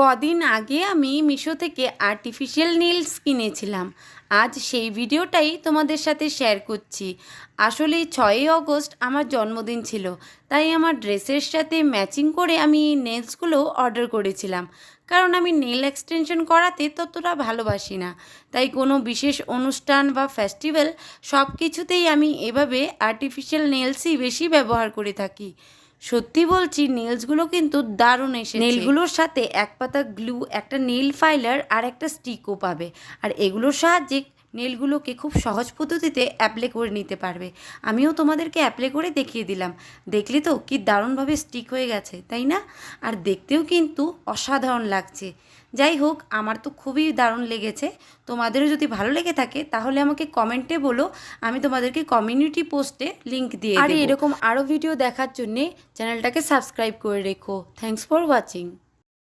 কদিন আগে আমি মিশো থেকে আর্টিফিশিয়াল নেলস কিনেছিলাম। আজ সেই ভিডিওটাই তোমাদের সাথে শেয়ার করছি। আসলে 6ই অগস্ট আমার জন্মদিন ছিল, তাই আমার ড্রেসের সাথে ম্যাচিং করে আমি নেলসগুলো অর্ডার করেছিলাম। কারণ আমি নেল এক্সটেনশন করাতে ততটা ভালোবাসি না, তাই কোনো বিশেষ অনুষ্ঠান বা ফেস্টিভ্যাল সব কিছুতেই আমি এভাবে আর্টিফিশিয়াল নেলসই বেশি ব্যবহার করে থাকি। সত্যি বলছি, নেলসগুলো কিন্তু দারুণ এসেছে। নেলগুলোর সাথে এক পাতা গ্লু, একটা নেল ফাইলার আর একটা স্টিকও পাবে। আর এগুলোর সাহায্যে নেলগুলোকে খুব সহজ পদ্ধতিতে অ্যাপ্লাই করে নিতে পারবে। আমিও তোমাদেরকে অ্যাপ্লাই করে দেখিয়ে দিলাম। দেখলি তো কি দারুণভাবে স্টিক হয়ে গেছে, তাই না? আর দেখতেও কিন্তু অসাধারণ লাগছে। যাই হোক, আমার তো খুবই দারুণ লেগেছে। তোমাদেরও যদি ভালো লেগে থাকে তাহলে আমাকে কমেন্টে বলো, আমি তোমাদেরকে কমিউনিটি পোস্টে লিংক দিয়ে দেব। আর এরকম আরও ভিডিও দেখার জন্যে চ্যানেলটাকে সাবস্ক্রাইব করে রেখো। Thanks for watching.